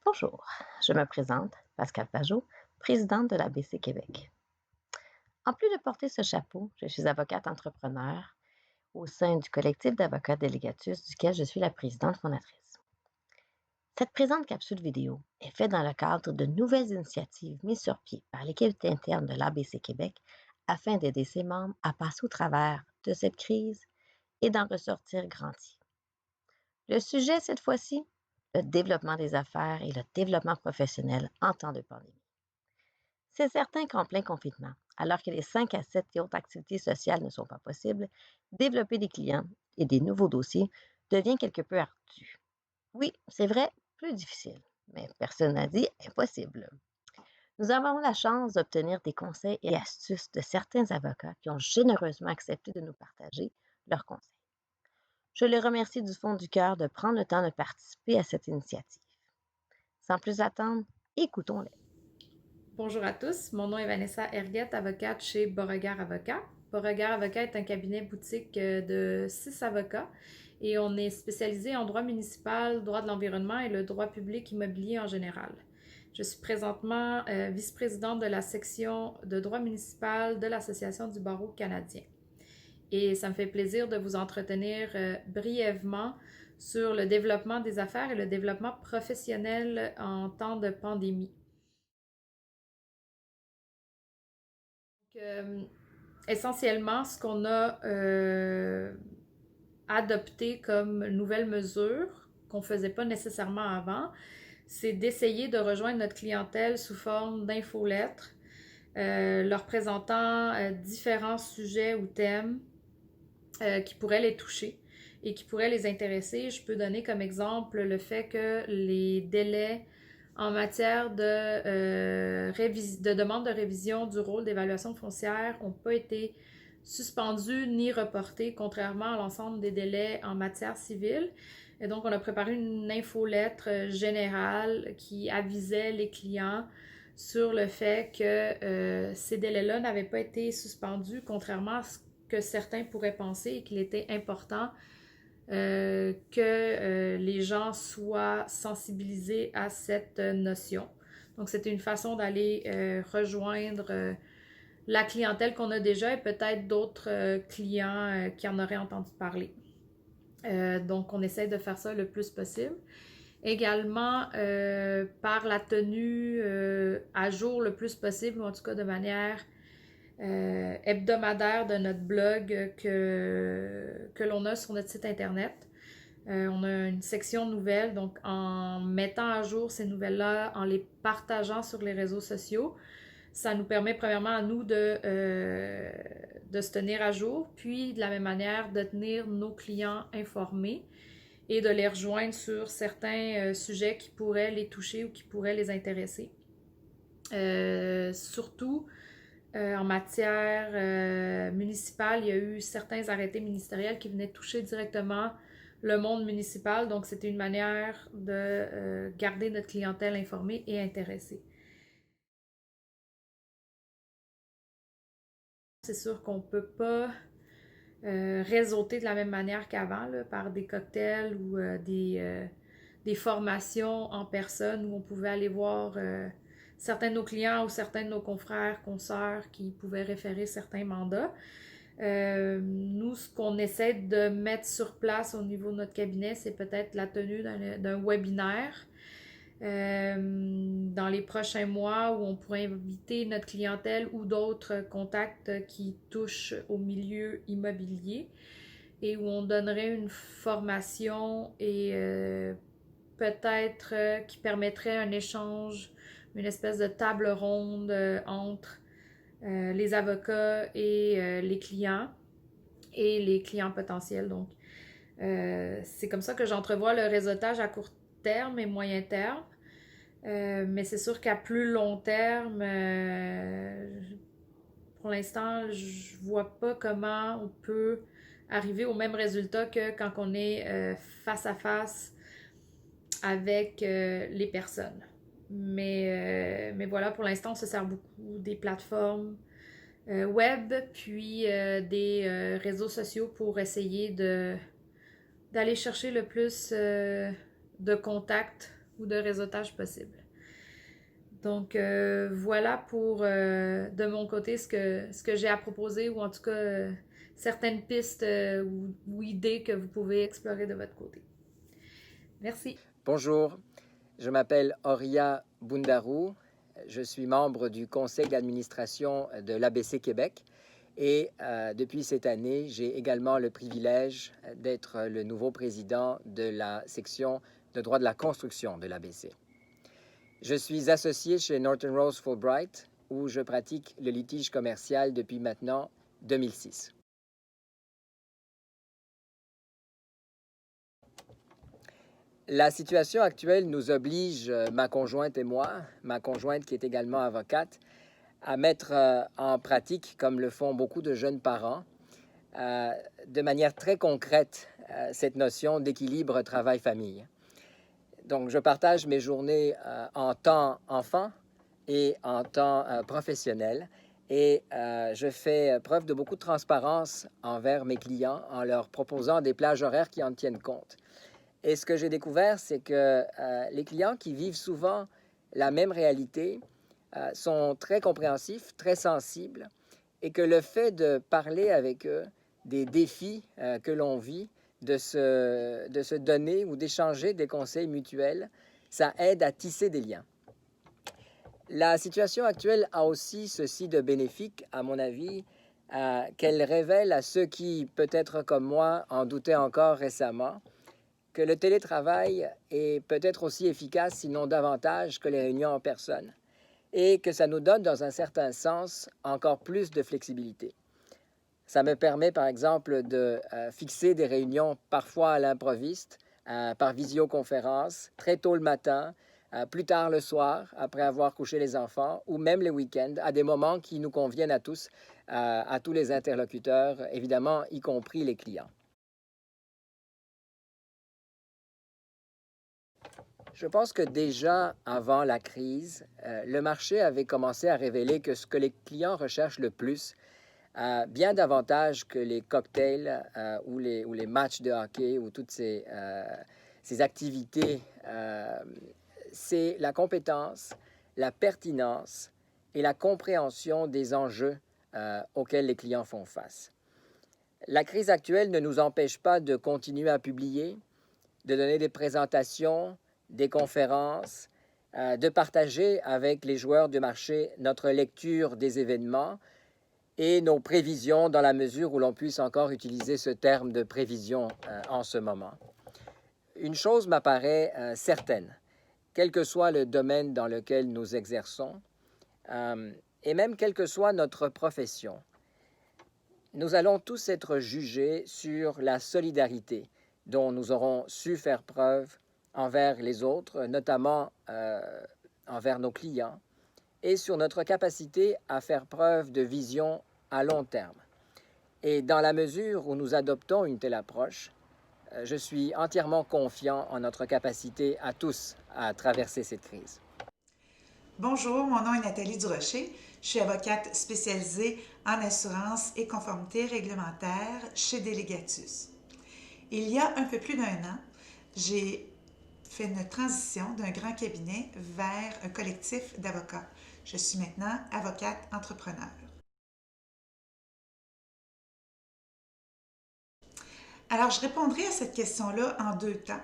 Bonjour, je me présente, Pascal Pajot, présidente de l'ABC Québec. En plus de porter ce chapeau, je suis avocate entrepreneur au sein du collectif d'avocats Délégatus duquel je suis la présidente fondatrice. Cette présente capsule vidéo est faite dans le cadre de nouvelles initiatives mises sur pied par l'équipe interne de l'ABC Québec afin d'aider ses membres à passer au travers de cette crise et d'en ressortir grandis. Le sujet cette fois-ci, le développement des affaires et le développement professionnel en temps de pandémie. C'est certain qu'en plein confinement, alors que les 5 à 7 autres activités sociales ne sont pas possibles, développer des clients et des nouveaux dossiers devient quelque peu ardu. Oui, c'est vrai, plus difficile, mais personne n'a dit impossible. Nous avons la chance d'obtenir des conseils et astuces de certains avocats qui ont généreusement accepté de nous partager leurs conseils. Je les remercie du fond du cœur de prendre le temps de participer à cette initiative. Sans plus attendre, écoutons-les. Bonjour à tous, mon nom est Vanessa Herguette, avocate chez Beauregard Avocat. Beauregard Avocat est un cabinet boutique de 6 avocats et on est spécialisé en droit municipal, droit de l'environnement et le droit public immobilier en général. Je suis présentement vice-présidente de la section de droit municipal de l'Association du barreau canadien. Et ça me fait plaisir de vous entretenir brièvement sur le développement des affaires et le développement professionnel en temps de pandémie. Donc, essentiellement, ce qu'on a adopté comme nouvelle mesure, qu'on ne faisait pas nécessairement avant, c'est d'essayer de rejoindre notre clientèle sous forme d'infolettres, leur présentant différents sujets ou thèmes qui pourraient les toucher et qui pourraient les intéresser. Je peux donner comme exemple le fait que les délais en matière de demande de révision du rôle d'évaluation foncière n'ont pas été suspendus ni reportés, contrairement à l'ensemble des délais en matière civile. Et donc, on a préparé une infolettre générale qui avisait les clients sur le fait que ces délais-là n'avaient pas été suspendus, contrairement à ce que certains pourraient penser, et qu'il était important que les gens soient sensibilisés à cette notion. Donc, c'était une façon d'aller rejoindre la clientèle qu'on a déjà et peut-être d'autres clients qui en auraient entendu parler. Donc, on essaie de faire ça le plus possible. Également, par la tenue à jour le plus possible, ou en tout cas de manière hebdomadaire de notre blog que l'on a sur notre site internet. On a une section nouvelles, donc en mettant à jour ces nouvelles-là, en les partageant sur les réseaux sociaux, ça nous permet premièrement à nous de se tenir à jour, puis de la même manière de tenir nos clients informés et de les rejoindre sur certains sujets qui pourraient les toucher ou qui pourraient les intéresser. Surtout, en matière municipale, il y a eu certains arrêtés ministériels qui venaient toucher directement le monde municipal, donc c'était une manière de garder notre clientèle informée et intéressée. C'est sûr qu'on ne peut pas réseauter de la même manière qu'avant, là, par des cocktails ou des formations en personne où on pouvait aller voir certains de nos clients ou certains de nos confrères, consoeurs qui pouvaient référer certains mandats. Nous, ce qu'on essaie de mettre sur place au niveau de notre cabinet, c'est peut-être la tenue d'un webinaire dans les prochains mois où on pourrait inviter notre clientèle ou d'autres contacts qui touchent au milieu immobilier et où on donnerait une formation et peut-être qui permettrait un échange, une espèce de table ronde entre les avocats et les clients et les clients potentiels. Donc, c'est comme ça que j'entrevois le réseautage à court terme et moyen terme. Mais c'est sûr qu'à plus long terme, pour l'instant, je vois pas comment on peut arriver au même résultat que quand on est face à face avec les personnes. Mais voilà, pour l'instant, on se sert beaucoup des plateformes web, puis des réseaux sociaux pour essayer d'aller chercher le plus de contacts ou de réseautage possible. Donc, voilà pour, de mon côté, ce que j'ai à proposer, ou en tout cas, certaines pistes ou idées que vous pouvez explorer de votre côté. Merci. Bonjour, je m'appelle Oria Bundarou. Je suis membre du conseil d'administration de l'ABC Québec et depuis cette année, j'ai également le privilège d'être le nouveau président de la section de droit de la construction de l'ABC. Je suis associé chez Norton Rose Fulbright où je pratique le litige commercial depuis maintenant 2006. La situation actuelle nous oblige, ma conjointe et moi, ma conjointe qui est également avocate, à mettre en pratique, comme le font beaucoup de jeunes parents, de manière très concrète, cette notion d'équilibre travail-famille. Donc, je partage mes journées en temps enfant et en temps professionnel et je fais preuve de beaucoup de transparence envers mes clients en leur proposant des plages horaires qui en tiennent compte. Et ce que j'ai découvert, c'est que les clients qui vivent souvent la même réalité sont très compréhensifs, très sensibles, et que le fait de parler avec eux des défis que l'on vit, de se donner ou d'échanger des conseils mutuels, ça aide à tisser des liens. La situation actuelle a aussi ceci de bénéfique, à mon avis, qu'elle révèle à ceux qui, peut-être comme moi, en doutaient encore récemment, que le télétravail est peut-être aussi efficace, sinon davantage, que les réunions en personne, et que ça nous donne, dans un certain sens, encore plus de flexibilité. Ça me permet, par exemple, de fixer des réunions parfois à l'improviste, par visioconférence, très tôt le matin, plus tard le soir, après avoir couché les enfants, ou même les week-ends, à des moments qui nous conviennent à tous les interlocuteurs, évidemment, y compris les clients. Je pense que déjà avant la crise, le marché avait commencé à révéler que ce que les clients recherchent le plus, bien davantage que les cocktails ou les matchs de hockey ou toutes ces activités, c'est la compétence, la pertinence et la compréhension des enjeux auxquels les clients font face. La crise actuelle ne nous empêche pas de continuer à publier, de donner des présentations, des conférences, de partager avec les joueurs du marché notre lecture des événements et nos prévisions dans la mesure où l'on puisse encore utiliser ce terme de prévision en ce moment. Une chose m'apparaît certaine, quel que soit le domaine dans lequel nous exerçons, et même quelle que soit notre profession, nous allons tous être jugés sur la solidarité dont nous aurons su faire preuve envers les autres, notamment envers nos clients, et sur notre capacité à faire preuve de vision à long terme. Et dans la mesure où nous adoptons une telle approche, je suis entièrement confiant en notre capacité à tous à traverser cette crise. Bonjour, mon nom est Nathalie Durocher. Je suis avocate spécialisée en assurance et conformité réglementaire chez Delegatus. Il y a un peu plus d'un an, j'ai fait une transition d'un grand cabinet vers un collectif d'avocats. Je suis maintenant avocate entrepreneur. Alors, je répondrai à cette question-là en deux temps.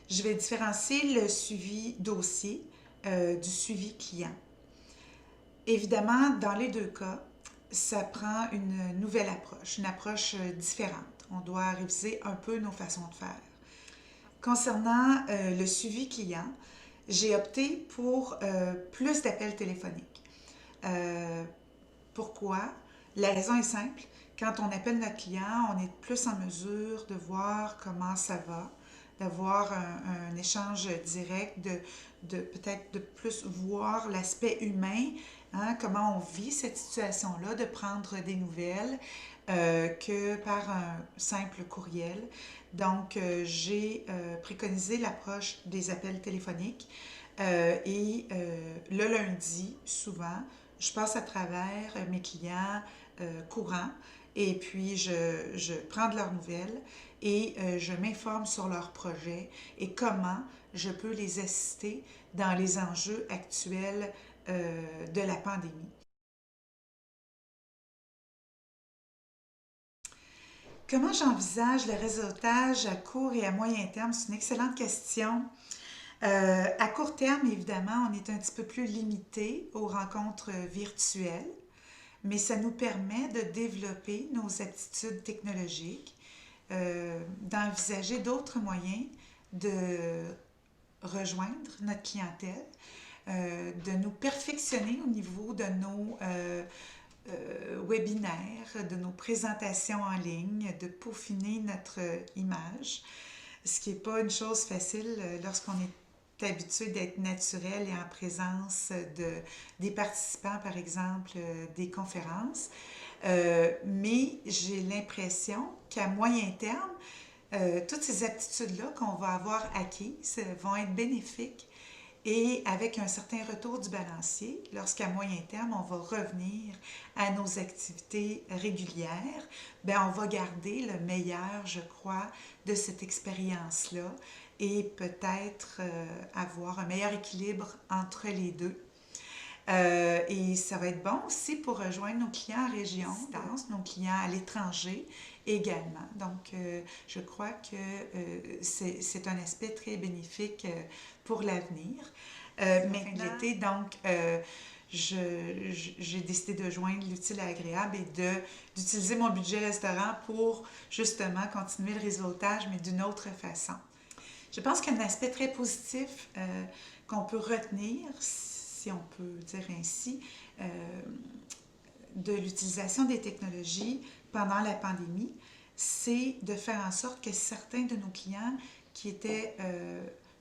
Je vais différencier le suivi dossier du suivi client. Évidemment, dans les deux cas, ça prend une nouvelle approche, une approche différente. On doit réviser un peu nos façons de faire. Concernant le suivi client, j'ai opté pour plus d'appels téléphoniques. Pourquoi? La raison est simple. Quand on appelle notre client, on est plus en mesure de voir comment ça va, d'avoir un échange direct, de peut-être de plus voir l'aspect humain, hein, comment on vit cette situation-là, de prendre des nouvelles que par un simple courriel. Donc, j'ai préconisé l'approche des appels téléphoniques et le lundi, souvent, je passe à travers mes clients courants et puis je prends de leurs nouvelles et je m'informe sur leurs projets et comment je peux les assister dans les enjeux actuels de la pandémie. Comment j'envisage le réseautage à court et à moyen terme? C'est une excellente question. À court terme, évidemment, on est un petit peu plus limité aux rencontres virtuelles, mais ça nous permet de développer nos aptitudes technologiques, d'envisager d'autres moyens de rejoindre notre clientèle, de nous perfectionner au niveau de nos webinaires, de nos présentations en ligne, de peaufiner notre image, ce qui n'est pas une chose facile lorsqu'on est habitué d'être naturel et en présence des participants, par exemple, des conférences. Mais j'ai l'impression qu'à moyen terme, toutes ces aptitudes-là qu'on va avoir acquises vont être bénéfiques et avec un certain retour du balancier, lorsqu'à moyen terme, on va revenir à nos activités régulières, bien, on va garder le meilleur, je crois, de cette expérience-là et peut-être avoir un meilleur équilibre entre les deux. Et ça va être bon aussi pour rejoindre nos clients en région, nos clients à l'étranger également. Donc, je crois que c'est un aspect très bénéfique pour l'avenir. Mais l'été, donc, j'ai décidé de joindre l'utile à l'agréable et d'utiliser mon budget restaurant pour justement continuer le réseautage, mais d'une autre façon. Je pense qu'un aspect très positif qu'on peut retenir, si on peut dire ainsi, de l'utilisation des technologies pendant la pandémie, c'est de faire en sorte que certains de nos clients qui étaient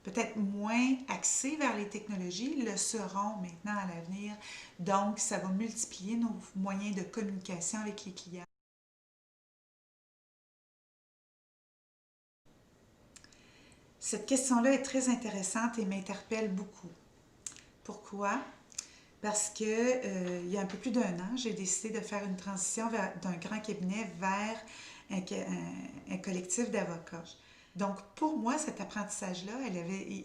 peut-être moins axés vers les technologies le seront maintenant à l'avenir. Donc, ça va multiplier nos moyens de communication avec les clients. Cette question-là est très intéressante et m'interpelle beaucoup. Pourquoi? Parce que il y a un peu plus d'un an, j'ai décidé de faire une transition d'un grand cabinet vers un collectif d'avocats. Donc, pour moi, cet apprentissage-là,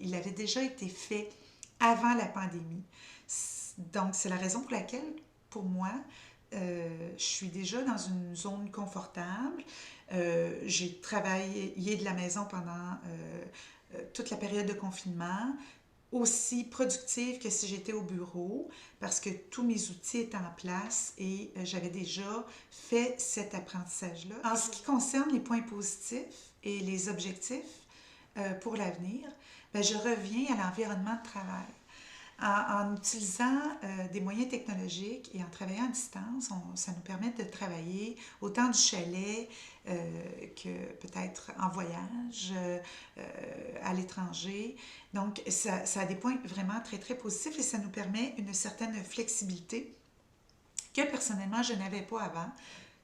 il avait déjà été fait avant la pandémie. Donc, c'est la raison pour laquelle, pour moi, je suis déjà dans une zone confortable. J'ai travaillé de la maison pendant toute la période de confinement, aussi productive que si j'étais au bureau, parce que tous mes outils étaient en place et j'avais déjà fait cet apprentissage-là. En ce qui concerne les points positifs et les objectifs pour l'avenir, bien, je reviens à l'environnement de travail. En utilisant des moyens technologiques et en travaillant à distance, ça nous permet de travailler autant du chalet que peut-être en voyage à l'étranger. Donc, ça a des points vraiment très, très positifs et ça nous permet une certaine flexibilité que personnellement je n'avais pas avant,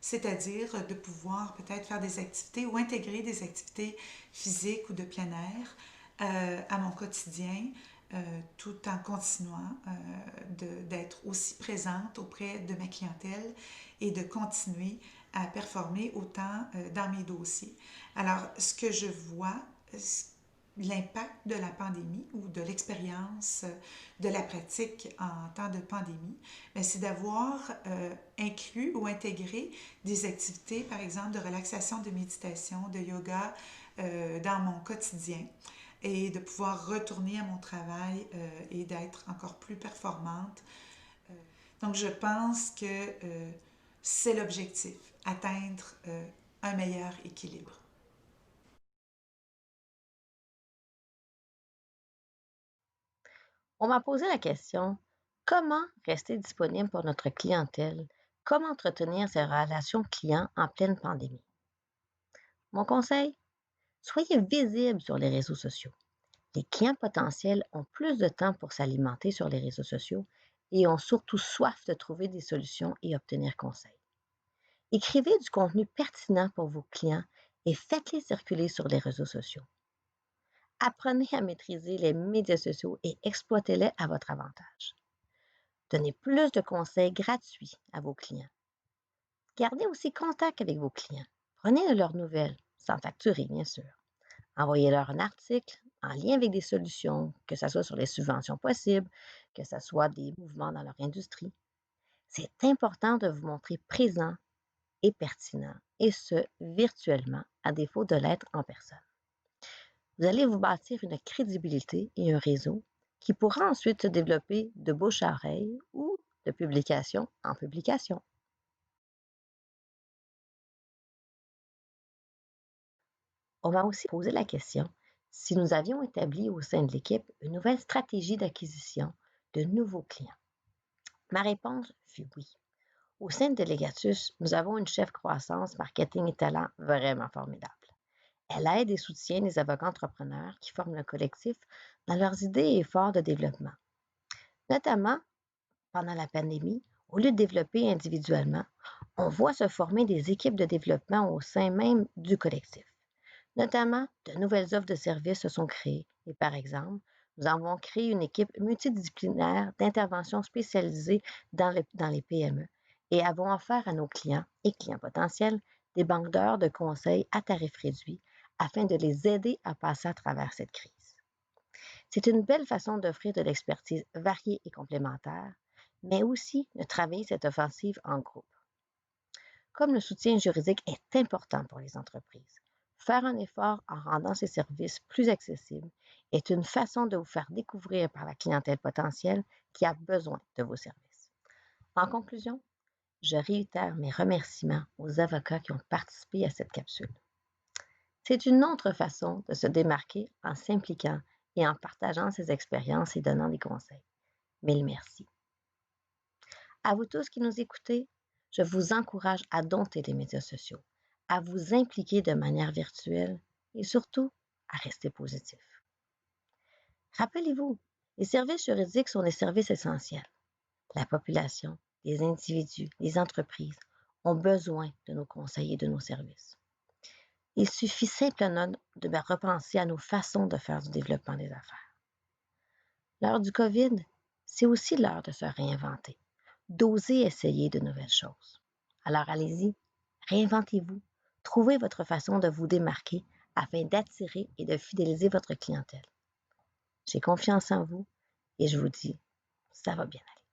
c'est-à-dire de pouvoir peut-être faire des activités ou intégrer des activités physiques ou de plein air à mon quotidien, tout en continuant d'être aussi présente auprès de ma clientèle et de continuer à performer autant dans mes dossiers. Alors, ce que je vois, l'impact de la pandémie ou de l'expérience de la pratique en temps de pandémie, c'est d'avoir inclus ou intégré des activités, par exemple, de relaxation, de méditation, de yoga dans mon quotidien et de pouvoir retourner à mon travail et d'être encore plus performante. Donc, je pense que c'est l'objectif, atteindre un meilleur équilibre. On m'a posé la question, comment rester disponible pour notre clientèle? Comment entretenir ces relations clients en pleine pandémie? Mon conseil, soyez visible sur les réseaux sociaux. Les clients potentiels ont plus de temps pour s'alimenter sur les réseaux sociaux et ont surtout soif de trouver des solutions et obtenir conseil. Écrivez du contenu pertinent pour vos clients et faites-les circuler sur les réseaux sociaux. Apprenez à maîtriser les médias sociaux et exploitez-les à votre avantage. Donnez plus de conseils gratuits à vos clients. Gardez aussi contact avec vos clients. Prenez de leurs nouvelles. sans facturer, bien sûr. Envoyez-leur un article en lien avec des solutions, que ce soit sur les subventions possibles, que ce soit des mouvements dans leur industrie. C'est important de vous montrer présent et pertinent, et ce, virtuellement, à défaut de l'être en personne. Vous allez vous bâtir une crédibilité et un réseau qui pourra ensuite se développer de bouche à oreille ou de publication en publication. On m'a aussi posé la question si nous avions établi au sein de l'équipe une nouvelle stratégie d'acquisition de nouveaux clients. Ma réponse fut oui. Au sein de Delegatus, nous avons une chef croissance, marketing et talent vraiment formidable. Elle aide et soutient les avocats entrepreneurs qui forment le collectif dans leurs idées et efforts de développement. Notamment, pendant la pandémie, au lieu de développer individuellement, on voit se former des équipes de développement au sein même du collectif. Notamment, de nouvelles offres de services se sont créées et par exemple, nous avons créé une équipe multidisciplinaire d'intervention spécialisée dans les PME et avons offert à nos clients et clients potentiels des banques d'heures de conseils à tarif réduit afin de les aider à passer à travers cette crise. C'est une belle façon d'offrir de l'expertise variée et complémentaire, mais aussi de travailler cette offensive en groupe. Comme le soutien juridique est important pour les entreprises, faire un effort en rendant ces services plus accessibles est une façon de vous faire découvrir par la clientèle potentielle qui a besoin de vos services. En conclusion, je réitère mes remerciements aux avocats qui ont participé à cette capsule. C'est une autre façon de se démarquer en s'impliquant et en partageant ses expériences et donnant des conseils. Mille merci. À vous tous qui nous écoutez, je vous encourage à dompter les médias sociaux, à vous impliquer de manière virtuelle et surtout à rester positif. Rappelez-vous, les services juridiques sont des services essentiels. La population, les individus, les entreprises ont besoin de nos conseils et de nos services. Il suffit simplement de repenser à nos façons de faire du développement des affaires. L'heure du COVID, c'est aussi l'heure de se réinventer, d'oser essayer de nouvelles choses. Alors allez-y, réinventez-vous, trouvez votre façon de vous démarquer afin d'attirer et de fidéliser votre clientèle. J'ai confiance en vous et je vous dis, ça va bien aller.